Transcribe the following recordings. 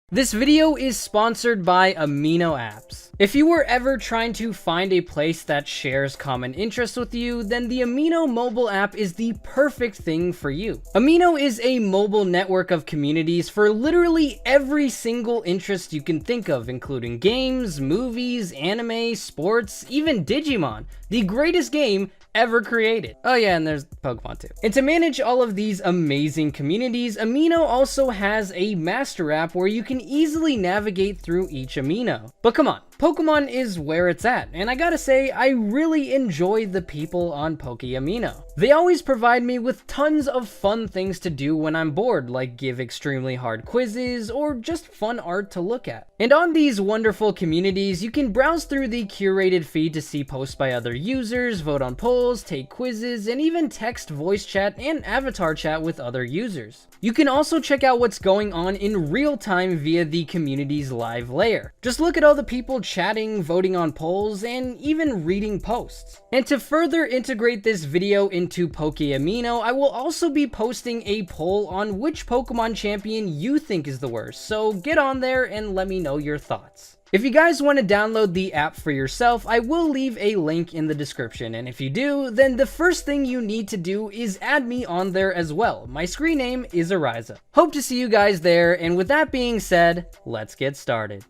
This video is sponsored by Amino Apps. If you were ever trying to find a place that shares common interests with you, then the Amino mobile app is the perfect thing for you. Amino is a mobile network of communities for literally every single interest you can think of, including games, movies, anime, sports, even Digimon, the greatest game ever created. Oh yeah, and there's Pokemon too. And to manage all of these amazing communities, Amino also has a master app where you can easily navigate through each amino. But come on, Pokemon is where it's at, and I gotta say, I really enjoy the people on PokéAmino. They always provide me with tons of fun things to do when I'm bored, like give extremely hard quizzes, or just fun art to look at. And on these wonderful communities, you can browse through the curated feed to see posts by other users, vote on polls, take quizzes, and even text voice chat and avatar chat with other users. You can also check out what's going on in real time via the community's live layer. Just look at all the people chatting, voting on polls, and even reading posts. And to further integrate this video into PokéAmino, I will also be posting a poll on which Pokemon champion you think is the worst, so get on there and let me know your thoughts. If you guys want to download the app for yourself, I will leave a link in the description, and if you do, then the first thing you need to do is add me on there as well. My screen name is Eryizo. Hope to see you guys there, and with that being said, let's get started.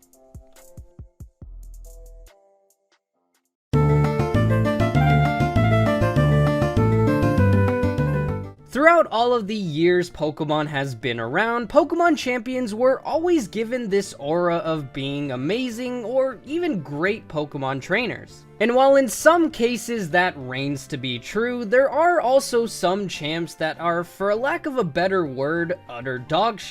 Throughout all of the years Pokemon has been around, Pokemon champions were always given this aura of being amazing or even great Pokemon trainers. And while in some cases that reigns to be true, there are also some champs that are, for lack of a better word, utter dog shit.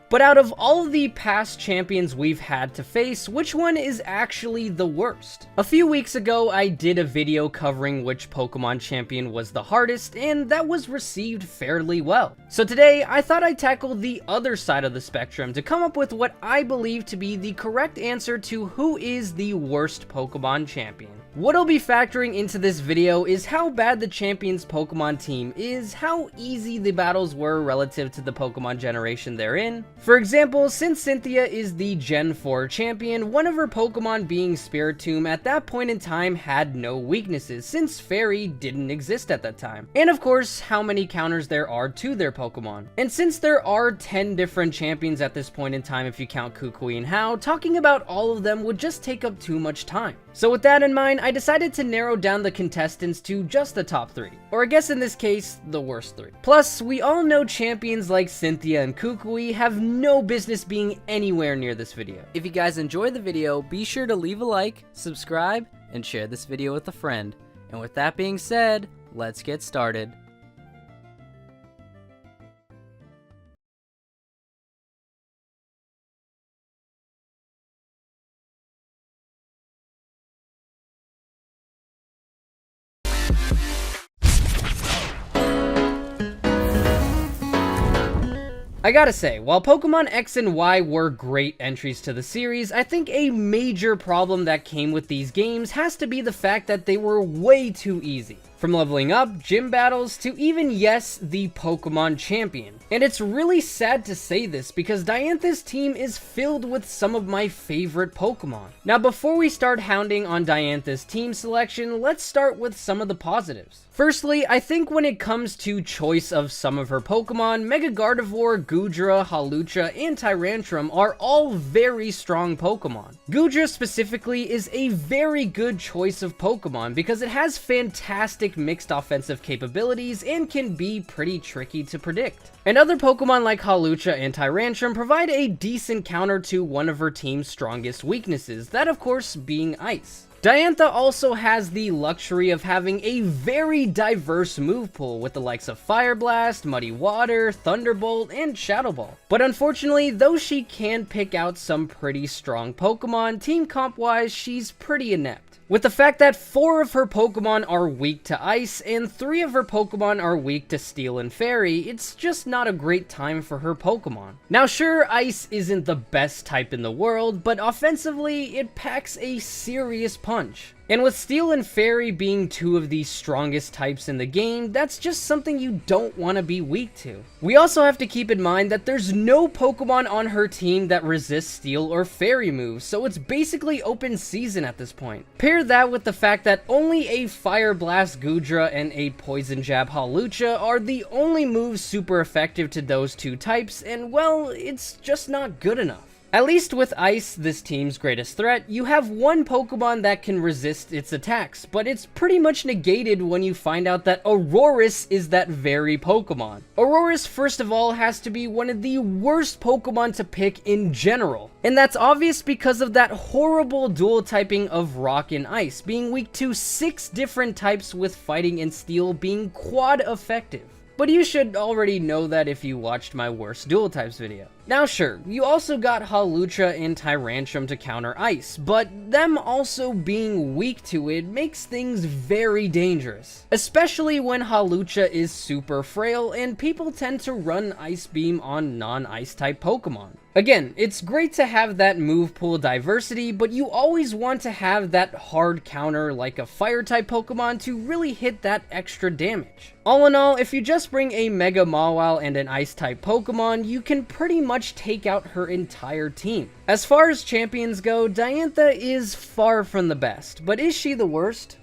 But out of all of the past champions we've had to face, which one is actually the worst? A few weeks ago, I did a video covering which Pokemon champion was the hardest, and that was received fairly well. So today, I thought I'd tackle the other side of the spectrum to come up with what I believe to be the correct answer to who is the worst Pokemon champion. What I'll be factoring into this video is how bad the champion's Pokemon team is, how easy the battles were relative to the Pokemon generation they're in. For example, since Cynthia is the Gen 4 champion, one of her Pokemon being Spiritomb at that point in time had no weaknesses, since Fairy didn't exist at that time. And of course, how many counters there are to their Pokemon. And since there are 10 different champions at this point in time if you count Kukui and Hau, talking about all of them would just take up too much time. So with that in mind, I decided to narrow down the contestants to just the top 3, or I guess in this case, the worst 3. Plus, we all know champions like Cynthia and Kukui have no business being anywhere near this video. If you guys enjoyed the video, be sure to leave a like, subscribe, and share this video with a friend. And with that being said, let's get started. I gotta say, while Pokemon X and Y were great entries to the series, I think a major problem that came with these games has to be the fact that they were way too easy. From leveling up, gym battles, to even, yes, the Pokemon champion. And it's really sad to say this because Diantha's team is filled with some of my favorite Pokemon. Now before we start hounding on Diantha's team selection, let's start with some of the positives. Firstly, I think when it comes to choice of some of her Pokemon, Mega Gardevoir, Goodra, Hawlucha, and Tyrantrum are all very strong Pokemon. Goodra specifically is a very good choice of Pokemon because it has fantastic mixed offensive capabilities and can be pretty tricky to predict. And other Pokemon like Hawlucha and Tyrantrum provide a decent counter to one of her team's strongest weaknesses, that of course being Ice. Diantha also has the luxury of having a very diverse move pool with the likes of Fire Blast, Muddy Water, Thunderbolt, and Shadow Ball. But unfortunately, though she can pick out some pretty strong Pokemon, team comp wise she's pretty inept. With the fact that 4 of her Pokemon are weak to Ice and 3 of her Pokemon are weak to Steel and Fairy, it's just not a great time for her Pokemon. Now sure, Ice isn't the best type in the world, but offensively, it packs a serious punch. And with Steel and Fairy being two of the strongest types in the game, that's just something you don't want to be weak to. We also have to keep in mind that there's no Pokemon on her team that resists Steel or Fairy moves, so it's basically open season at this point. Pair that with the fact that only a Fire Blast Goodra and a Poison Jab Hawlucha are the only moves super effective to those two types, and well, it's just not good enough. At least with Ice, this team's greatest threat, you have one Pokemon that can resist its attacks, but it's pretty much negated when you find out that Aurorus is that very Pokemon. Aurorus, first of all, has to be one of the worst Pokemon to pick in general, and that's obvious because of that horrible dual typing of Rock and Ice, being weak to 6 different types with Fighting and Steel being quad effective. But you should already know that if you watched my worst dual types video. Now sure, you also got Hawlucha and Tyrantrum to counter Ice, but them also being weak to it makes things very dangerous. Especially when Hawlucha is super frail and people tend to run Ice Beam on non-Ice type Pokemon. Again, it's great to have that move pool diversity, but you always want to have that hard counter like a Fire type Pokemon to really hit that extra damage. All in all, if you just bring a Mega Mawile and an Ice type Pokemon, you can pretty much take out her entire team. As far as champions go, Diantha is far from the best, but is she the worst?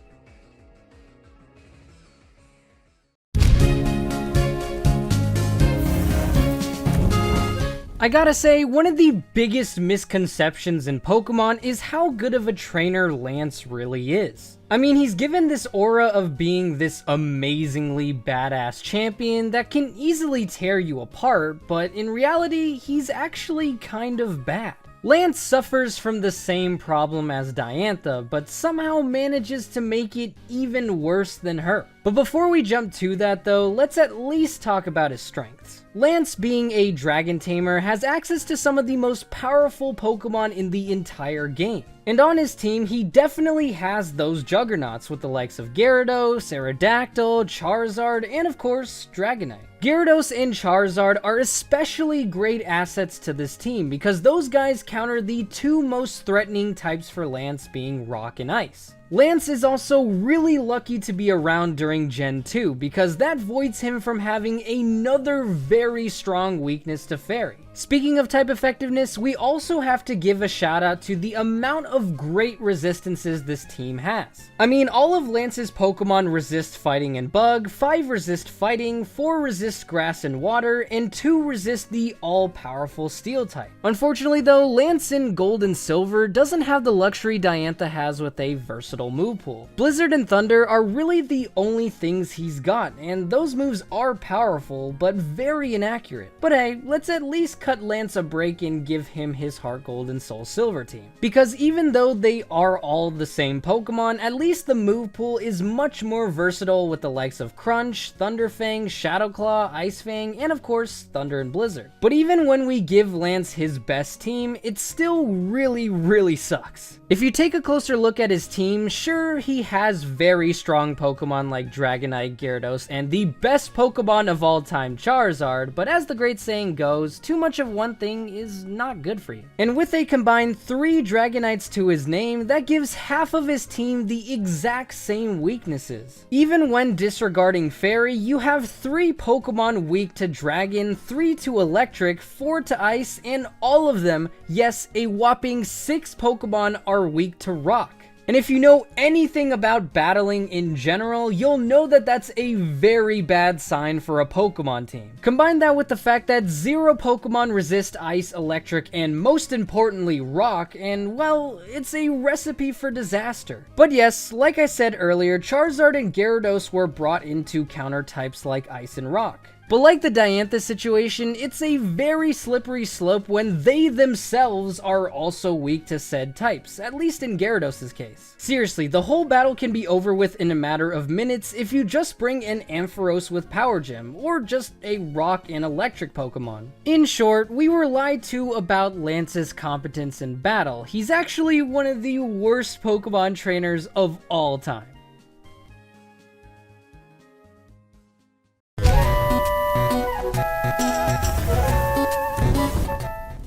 I gotta say, one of the biggest misconceptions in Pokemon is how good of a trainer Lance really is. I mean, he's given this aura of being this amazingly badass champion that can easily tear you apart, but in reality, he's actually kind of bad. Lance suffers from the same problem as Diantha, but somehow manages to make it even worse than her. But before we jump to that though, let's at least talk about his strengths. Lance, being a dragon tamer, has access to some of the most powerful Pokemon in the entire game. And on his team, he definitely has those juggernauts with the likes of Gyarados, Aerodactyl, Charizard, and of course, Dragonite. Gyarados and Charizard are especially great assets to this team because those guys counter the 2 most threatening types for Lance, being Rock and Ice. Lance is also really lucky to be around during Gen 2 because that voids him from having another very strong weakness to Fairy. Speaking of type effectiveness, we also have to give a shout out to the amount of great resistances this team has. I mean, all of Lance's Pokemon resist Fighting and Bug, 5 resist Fighting, 4 resist Grass and Water, and 2 resist the all-powerful Steel type. Unfortunately though, Lance in Gold and Silver doesn't have the luxury Diantha has with a versatile move pool. Blizzard and Thunder are really the only things he's got, and those moves are powerful, but very inaccurate. But hey, let's at least cut Lance a break and give him his HeartGold and SoulSilver team. Because even though they are all the same Pokemon, at least the move pool is much more versatile with the likes of Crunch, Thunderfang, Shadowclaw, Icefang, and of course, Thunder and Blizzard. But even when we give Lance his best team, it still really sucks. If you take a closer look at his team, sure, he has very strong Pokemon like Dragonite, Gyarados, and the best Pokemon of all time, Charizard, but as the great saying goes, too much of one thing is not good for you. And with a combined 3 Dragonites to his name, that gives half of his team the exact same weaknesses. Even when disregarding Fairy, you have 3 Pokemon weak to Dragon, 3 to Electric, 4 to Ice, and all of them, yes, a whopping 6 Pokemon are weak to Rock. And if you know anything about battling in general, you'll know that that's a very bad sign for a Pokemon team. Combine that with the fact that 0 Pokemon resist Ice, Electric, and most importantly Rock, and well, it's a recipe for disaster. But yes, like I said earlier, Charizard and Gyarados were brought in to counter types like Ice and Rock. But like the Diantha situation, it's a very slippery slope when they themselves are also weak to said types, at least in Gyarados' case. Seriously, the whole battle can be over with in a matter of minutes if you just bring an Ampharos with Power Gem, or just a Rock and Electric Pokemon. In short, we were lied to about Lance's competence in battle. He's actually one of the worst Pokemon trainers of all time.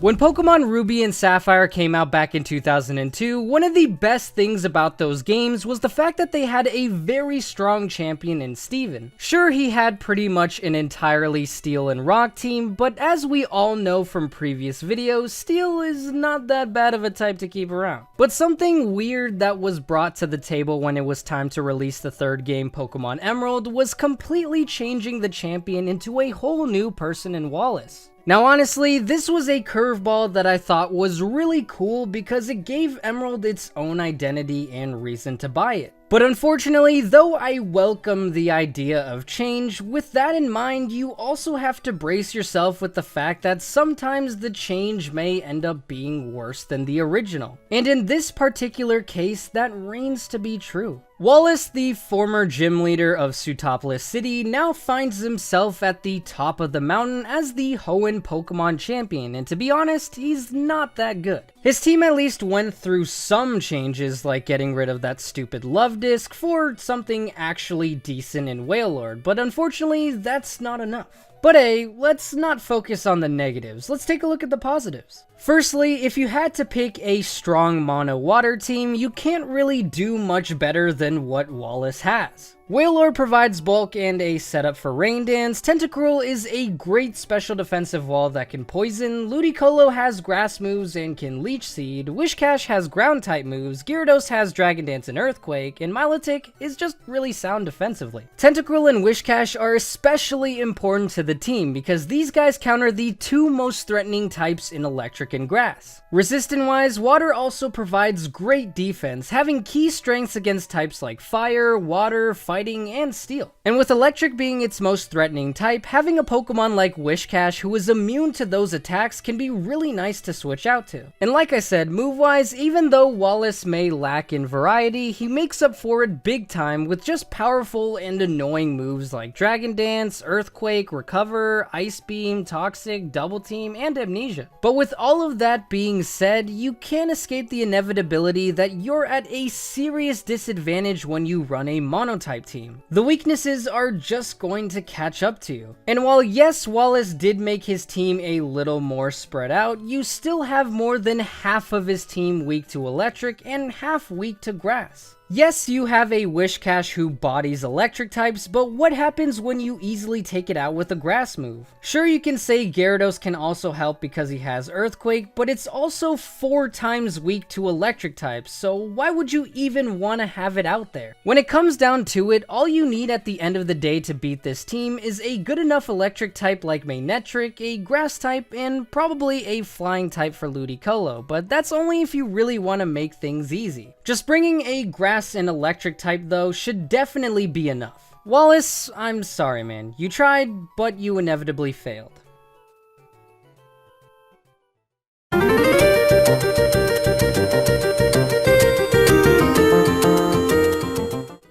When Pokemon Ruby and Sapphire came out back in 2002, one of the best things about those games was the fact that they had a very strong champion in Steven. Sure, he had pretty much an entirely Steel and Rock team, but as we all know from previous videos, Steel is not that bad of a type to keep around. But something weird that was brought to the table when it was time to release the third game, Pokemon Emerald, was completely changing the champion into a whole new person in Wallace. Now honestly, this was a curveball that I thought was really cool because it gave Emerald its own identity and reason to buy it. But unfortunately, though I welcome the idea of change, with that in mind, you also have to brace yourself with the fact that sometimes the change may end up being worse than the original. And in this particular case, that reigns to be true. Wallace, the former gym leader of Sootopolis City, now finds himself at the top of the mountain as the Hoenn Pokemon champion, and to be honest, he's not that good. His team at least went through some changes, like getting rid of that stupid love disc for something actually decent in Wailord, but unfortunately, that's not enough. But hey, let's not focus on the negatives, let's take a look at the positives. Firstly, if you had to pick a strong mono water team, you can't really do much better than what Wallace has. Wailord provides bulk and a setup for Rain Dance, Tentacruel is a great special defensive wall that can poison, Ludicolo has grass moves and can Leech Seed, Wishcash has ground type moves, Gyarados has Dragon Dance and Earthquake, and Milotic is just really sound defensively. Tentacruel and Wishcash are especially important to the team because these guys counter the two most threatening types in Electric and Grass. Resistant-wise, Water also provides great defense, having key strengths against types like Fire, Water, Fighting, and Steel. And with Electric being its most threatening type, having a Pokemon like Wishcash who is immune to those attacks can be really nice to switch out to. And like I said, move-wise, even though Wallace may lack in variety, he makes up for it big time with just powerful and annoying moves like Dragon Dance, Earthquake, Recover, Ice Beam, Toxic, Double Team, and Amnesia. But with all of that being said, you can't escape the inevitability that you're at a serious disadvantage when you run a monotype team. The weaknesses are just going to catch up to you. And while yes, Wallace did make his team a little more spread out, you still have more than half of his team weak to Electric and half weak to Grass. Yes, you have a Wishcash who bodies electric types, but what happens when you easily take it out with a grass move? Sure, you can say Gyarados can also help because he has Earthquake, but it's also 4 times weak to electric types, so why would you even want to have it out there? When it comes down to it, all you need at the end of the day to beat this team is a good enough electric type like Manectric, a grass type, and probably a flying type for Ludicolo, but that's only if you really want to make things easy. Just bringing a grass and electric type though should definitely be enough. Wallace, I'm sorry man, you tried, but you inevitably failed.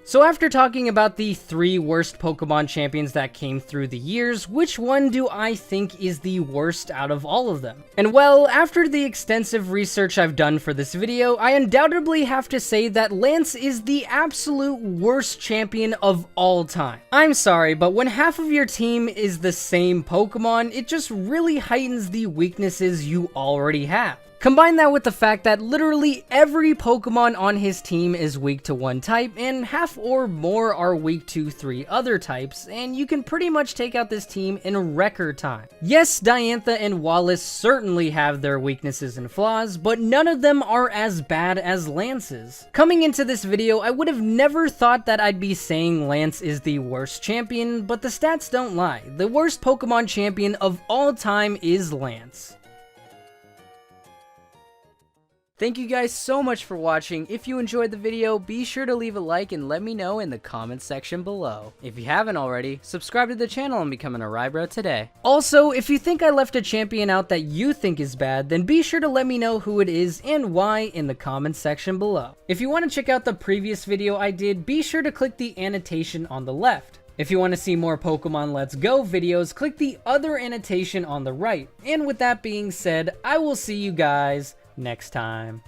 So after talking about the 3 worst Pokemon champions that came through the years, which one do I think is the worst out of all of them? And well, after the extensive research I've done for this video, I undoubtedly have to say that Lance is the absolute worst champion of all time. I'm sorry, but when half of your team is the same Pokemon, it just really heightens the weaknesses you already have. Combine that with the fact that literally every Pokemon on his team is weak to one type, and half or more are weak to 3 other types, and you can pretty much take out this team in record time. Yes, Diantha and Wallace certainly have their weaknesses and flaws, but none of them are as bad as Lance's. Coming into this video, I would have never thought that I'd be saying Lance is the worst champion, but the stats don't lie. The worst Pokemon champion of all time is Lance. Thank you guys so much for watching. If you enjoyed the video, be sure to leave a like and let me know in the comments section below. If you haven't already, subscribe to the channel and become an Eryizo today. Also, if you think I left a champion out that you think is bad, then be sure to let me know who it is and why in the comments section below. If you want to check out the previous video I did, be sure to click the annotation on the left. If you want to see more Pokemon Let's Go videos, click the other annotation on the right. And with that being said, I will see you guys next time.